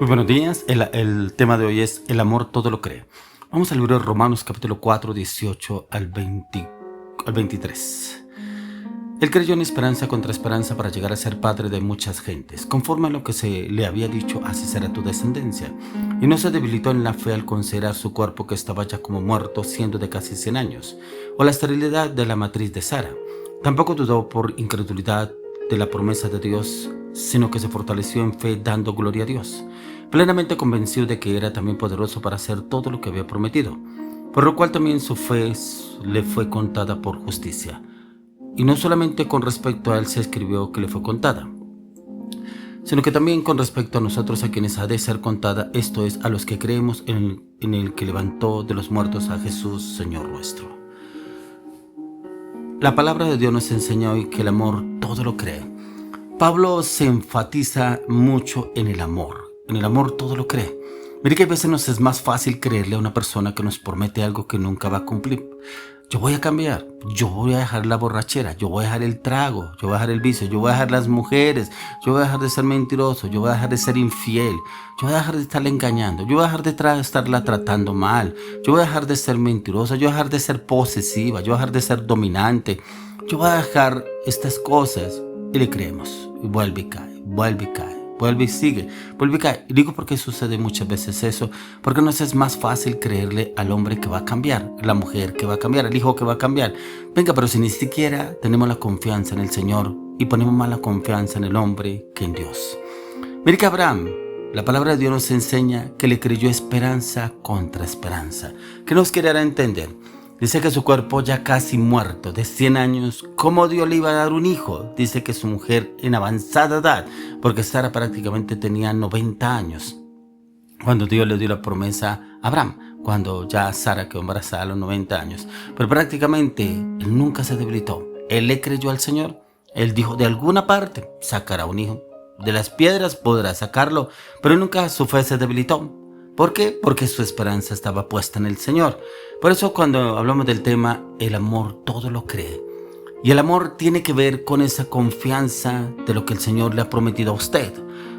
Muy buenos días. El tema de hoy es el amor todo lo cree. Vamos al libro de Romanos capítulo 4, 18 al 23. Él creyó en esperanza contra esperanza para llegar a ser padre de muchas gentes. Conforme a lo que se le había dicho, así será tu descendencia. Y no se debilitó en la fe al considerar su cuerpo que estaba ya como muerto, siendo de casi 100 años, o la esterilidad de la matriz de Sara. Tampoco dudó por incredulidad de la promesa de Dios, sino que se fortaleció en fe dando gloria a Dios, plenamente convencido de que era también poderoso para hacer todo lo que había prometido, por lo cual también su fe le fue contada por justicia. Y no solamente con respecto a él se escribió que le fue contada, sino que también con respecto a nosotros, a quienes ha de ser contada, esto es, a los que creemos en el que levantó de los muertos a Jesús, Señor nuestro. La palabra de Dios nos enseña hoy que el amor todo lo cree. Pablo se enfatiza mucho en el amor. En el amor todo lo cree. Mire que a veces nos es más fácil creerle a una persona que nos promete algo que nunca va a cumplir. Yo voy a cambiar, yo voy a dejar la borrachera, yo voy a dejar el trago, yo voy a dejar el vicio, yo voy a dejar las mujeres, yo voy a dejar de ser mentiroso, yo voy a dejar de ser infiel, yo voy a dejar de estarla engañando, yo voy a dejar de estarla tratando mal, yo voy a dejar de ser mentirosa, yo voy a dejar de ser posesiva, yo voy a dejar de ser dominante, yo voy a dejar estas cosas. Y le creemos, y vuelve y cae, vuelve y cae. Vuelve y sigue, vuelve y cae. Y digo por qué sucede muchas veces eso, porque nos es más fácil creerle al hombre que va a cambiar, a la mujer que va a cambiar, al hijo que va a cambiar. Venga, pero si ni siquiera tenemos la confianza en el Señor y ponemos más la confianza en el hombre que en Dios. Mire que Abraham, la palabra de Dios nos enseña que le creyó esperanza contra esperanza. ¿Qué nos quiere dar a entender? Dice que su cuerpo ya casi muerto, de 100 años, ¿cómo Dios le iba a dar un hijo? Dice que su mujer en avanzada edad, porque Sara prácticamente tenía 90 años, cuando Dios le dio la promesa a Abraham, cuando ya Sara quedó embarazada a los 90 años. Pero prácticamente él nunca se debilitó. Él le creyó al Señor. Él dijo, de alguna parte sacará un hijo. De las piedras podrá sacarlo, pero nunca su fe se debilitó. ¿Por qué? Porque su esperanza estaba puesta en el Señor. Por eso cuando hablamos del tema, el amor todo lo cree. Y el amor tiene que ver con esa confianza de lo que el Señor le ha prometido a usted.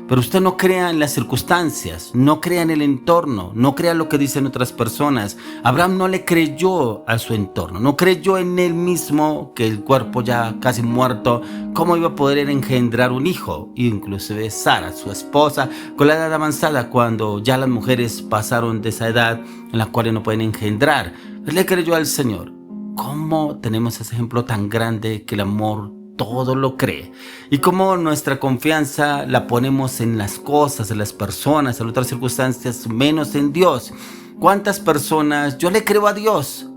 Pero usted no crea en las circunstancias, no crea en el entorno, no crea en lo que dicen otras personas. Abraham no le creyó a su entorno, no creyó en él mismo, que el cuerpo ya casi muerto, cómo iba a poder engendrar un hijo. Inclusive Sara, su esposa, con la edad avanzada, cuando ya las mujeres pasaron de esa edad en la cual no pueden engendrar, él le creyó al Señor. ¿Cómo tenemos ese ejemplo tan grande que el amor todo lo cree? Y cómo nuestra confianza la ponemos en las cosas, en las personas, en otras circunstancias, menos en Dios. ¿Cuántas personas yo le creo a Dios?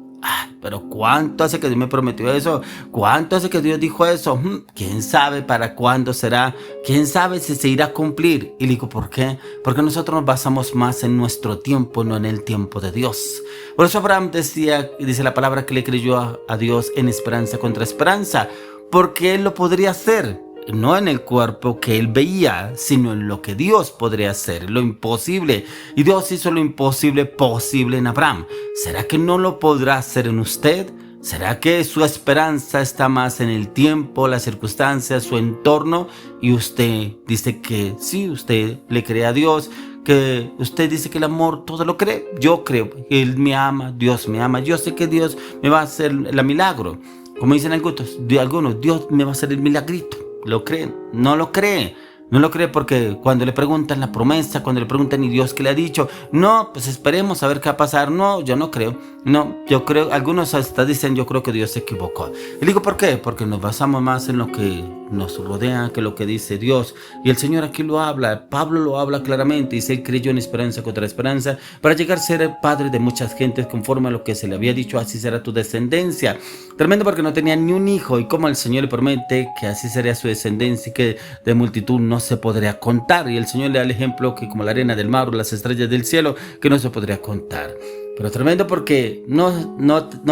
Pero ¿cuánto hace que Dios me prometió eso? ¿Cuánto hace que Dios dijo eso? ¿Quién sabe para cuándo será? ¿Quién sabe si se irá a cumplir? Y digo, ¿por qué? Porque nosotros nos basamos más en nuestro tiempo, no en el tiempo de Dios. Por eso Abraham dice la palabra que le creyó a Dios en esperanza contra esperanza, porque él lo podría hacer. No en el cuerpo que él veía, sino en lo que Dios podría hacer, lo imposible. Y Dios hizo lo imposible posible en Abraham. ¿Será que no lo podrá hacer en usted? ¿Será que su esperanza está más en el tiempo, las circunstancias, su entorno? Y usted dice que sí, usted le cree a Dios, que usted dice que el amor todo lo cree. Yo creo que Él me ama, Dios me ama. Yo sé que Dios me va a hacer el milagro. Como dicen algunos, Dios me va a hacer el milagrito. ¿Lo creen? No lo cree. No lo cree porque cuando le preguntan la promesa, cuando le preguntan y Dios qué le ha dicho, no, pues esperemos a ver qué va a pasar. No, yo no creo. No, yo creo, algunos hasta dicen, yo creo que Dios se equivocó. Y digo, ¿por qué? Porque nos basamos más en lo que nos rodea que lo que dice Dios. Y el Señor aquí lo habla, Pablo lo habla claramente, dice, él creyó en esperanza contra esperanza, para llegar a ser padre de muchas gentes, conforme a lo que se le había dicho, así será tu descendencia. Tremendo, porque no tenía ni un hijo, y como el Señor le promete que así sería su descendencia, y que de multitud no se podría contar. Y el Señor le da el ejemplo que como la arena del mar o las estrellas del cielo, que no se podría contar. Pero tremendo, porque no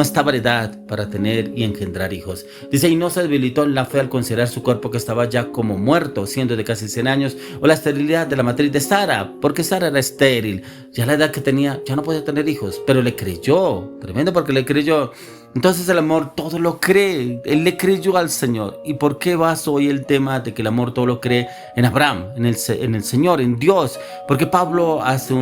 estaba en edad para tener y engendrar hijos. Dice, y no se debilitó en la fe al considerar su cuerpo que estaba ya como muerto, siendo de casi 100 años, o la esterilidad de la matriz de Sara, porque Sara era estéril. Ya la edad que tenía, ya no podía tener hijos, pero le creyó. Tremendo, porque le creyó. Entonces el amor todo lo cree. Él le creyó al Señor. ¿Y por qué baso hoy el tema de que el amor todo lo cree en Abraham, en el Señor, en Dios? Porque Pablo hace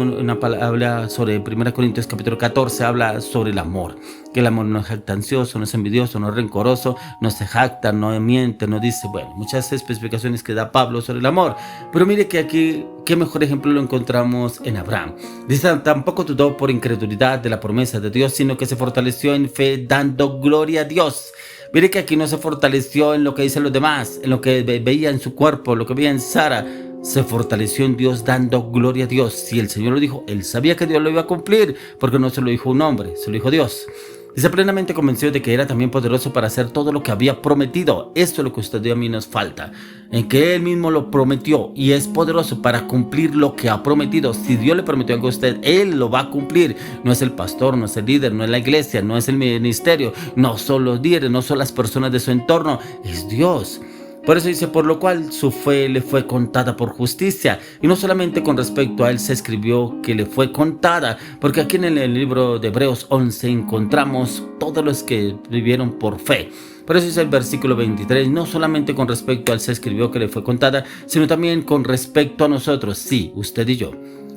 habla sobre 1 Corintios capítulo 14, habla sobre el amor. Que el amor no es jactancioso, no es envidioso, no es rencoroso, no se jacta, no miente, no dice, bueno, muchas especificaciones que da Pablo sobre el amor. Pero mire que aquí, qué mejor ejemplo lo encontramos en Abraham. Dice, tampoco dudó por incredulidad de la promesa de Dios, sino que se fortaleció en fe, dando gloria a Dios. Mire que aquí no se fortaleció en lo que dicen los demás, en lo que veía en su cuerpo, lo que veía en Sara. Se fortaleció en Dios dando gloria a Dios. Si el Señor lo dijo, él sabía que Dios lo iba a cumplir, porque no se lo dijo un hombre, se lo dijo Dios. Dice, plenamente convencido de que era también poderoso para hacer todo lo que había prometido. Esto es lo que a usted y a mí nos falta, en que Él mismo lo prometió y es poderoso para cumplir lo que ha prometido. Si Dios le prometió algo a usted, Él lo va a cumplir. No es el pastor, no es el líder, no es la iglesia, no es el ministerio, no son los líderes, no son las personas de su entorno, es Dios. Por eso dice, por lo cual su fe le fue contada por justicia. Y no solamente con respecto a él se escribió que le fue contada, porque aquí en el libro de Hebreos 11 encontramos todos los que vivieron por fe. Por eso dice el versículo 23, no solamente con respecto a él se escribió que le fue contada, sino también con respecto a nosotros, sí, usted y yo,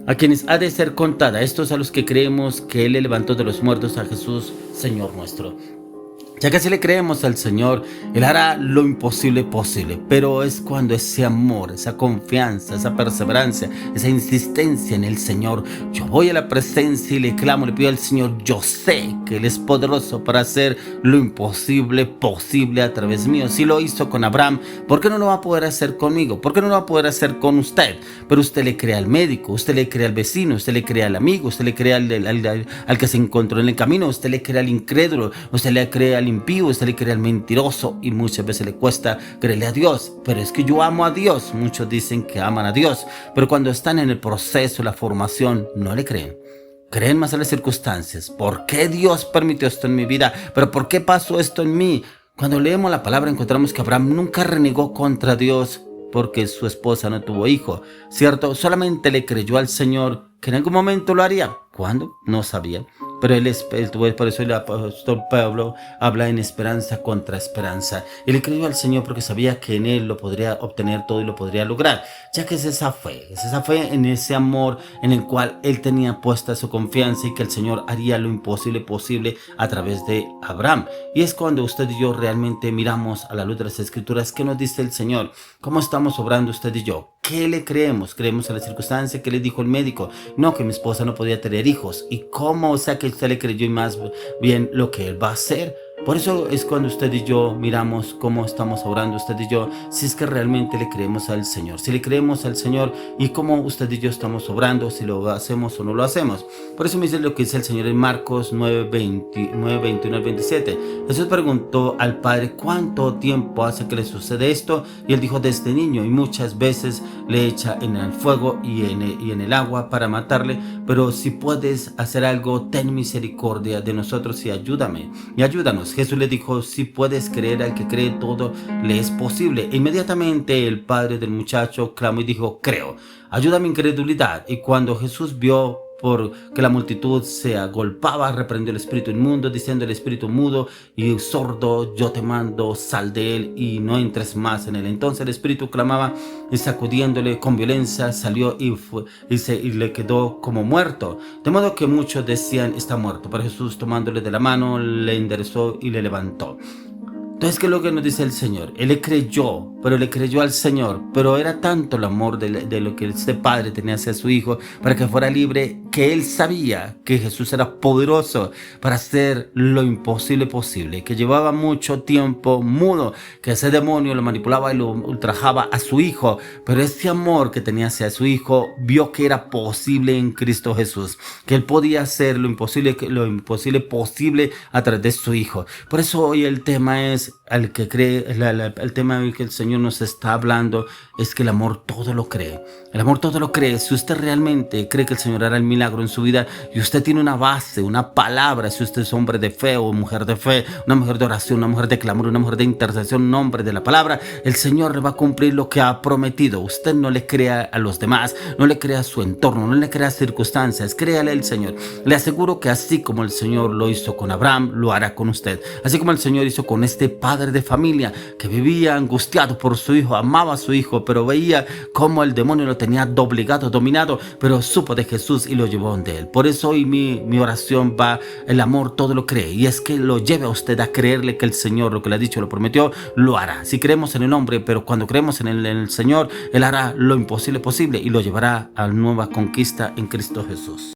a quienes ha de ser contada, estos a los que creemos que él le levantó de los muertos a Jesús, Señor nuestro. Ya que si le creemos al Señor, Él hará lo imposible posible, pero es cuando ese amor, esa confianza, esa perseverancia, esa insistencia en el Señor, yo voy a la presencia y le clamo, le pido al Señor, yo sé que Él es poderoso para hacer lo imposible posible a través mío. Si lo hizo con Abraham, ¿por qué no lo va a poder hacer conmigo? ¿Por qué no lo va a poder hacer con usted? Pero usted le cree al médico, usted le cree al vecino, usted le cree al amigo, usted le cree al que se encontró en el camino, usted le cree al incrédulo, usted le cree al impío, usted le cree al mentiroso y muchas veces le cuesta creerle a Dios. Pero es que yo amo a Dios. Muchos dicen que aman a Dios, pero cuando están en el proceso, la formación, no le creen. Creen más en las circunstancias. ¿Por qué Dios permitió esto en mi vida? ¿Pero por qué pasó esto en mí? Cuando leemos la palabra encontramos que Abraham nunca renegó contra Dios porque su esposa no tuvo hijo, ¿cierto? Solamente le creyó al Señor que en algún momento lo haría. ¿Cuándo? No sabía. Pero por eso el apóstol Pablo habla en esperanza contra esperanza. Él le creyó al Señor porque sabía que en Él lo podría obtener todo y lo podría lograr. Ya que es esa fe en ese amor en el cual Él tenía puesta su confianza y que el Señor haría lo imposible posible a través de Abraham. Y es cuando usted y yo realmente miramos a la luz de las Escrituras, ¿qué nos dice el Señor? ¿Cómo estamos obrando usted y yo? ¿Qué le creemos? ¿Creemos a la circunstancia que le dijo el médico? No, que mi esposa no podía tener hijos. ¿Y cómo? O sea, que usted le creyó y más bien lo que él va a hacer. Por eso es cuando usted y yo miramos cómo estamos orando usted y yo, si es que realmente le creemos al Señor. Si le creemos al Señor y cómo usted y yo estamos obrando, si lo hacemos o no lo hacemos. Por eso me dice lo que dice el Señor en Marcos 9, 21 al 27. Jesús preguntó al Padre, ¿cuánto tiempo hace que le sucede esto? Y él dijo, desde niño, y muchas veces le echa en el fuego y en el agua para matarle. Pero si puedes hacer algo, ten misericordia de nosotros y ayúdame. Y ayúdanos. Jesús le dijo, si puedes creer, al que cree todo le es posible. E inmediatamente el padre del muchacho clamó y dijo, creo, ayuda mi incredulidad. Y cuando Jesús vio que la multitud se agolpaba, reprendió el espíritu inmundo, diciendo el espíritu mudo y sordo, yo te mando, sal de él y no entres más en él. Entonces el espíritu clamaba y sacudiéndole con violencia salió y le quedó como muerto. De modo que muchos decían, está muerto. Pero Jesús, tomándole de la mano, le enderezó y le levantó. Entonces, ¿qué es lo que nos dice el Señor? Él le creyó, pero le creyó al Señor. Pero era tanto el amor de lo que este padre tenía hacia su hijo para que fuera libre, que él sabía que Jesús era poderoso para hacer lo imposible posible, que llevaba mucho tiempo mudo, que ese demonio lo manipulaba y lo ultrajaba a su hijo. Pero ese amor que tenía hacia su hijo vio que era posible en Cristo Jesús, que él podía hacer lo imposible posible a través de su hijo. Por eso hoy el tema es, al que cree, el tema que el Señor nos está hablando es que el amor todo lo cree. El amor todo lo cree. Si usted realmente cree que el Señor hará el milagro, milagro en su vida y usted tiene una base, una palabra, si usted es hombre de fe o mujer de fe, una mujer de oración, una mujer de clamor, una mujer de intercesión, un hombre de la palabra, el Señor le va a cumplir lo que ha prometido. Usted no le crea a los demás, no le crea a su entorno, no le crea a circunstancias, créale al Señor. Le aseguro que así como el Señor lo hizo con Abraham, lo hará con usted. Así como el Señor hizo con este padre de familia que vivía angustiado por su hijo, amaba a su hijo, pero veía cómo el demonio lo tenía doblegado, dominado, pero supo de Jesús y lo llevó donde él. Por eso hoy mi oración va, el amor todo lo cree, y es que lo lleve a usted a creerle que el Señor lo que le ha dicho, lo prometió, lo hará. Si creemos en el hombre, pero cuando creemos en el Señor, Él hará lo imposible posible y lo llevará a nueva conquista en Cristo Jesús.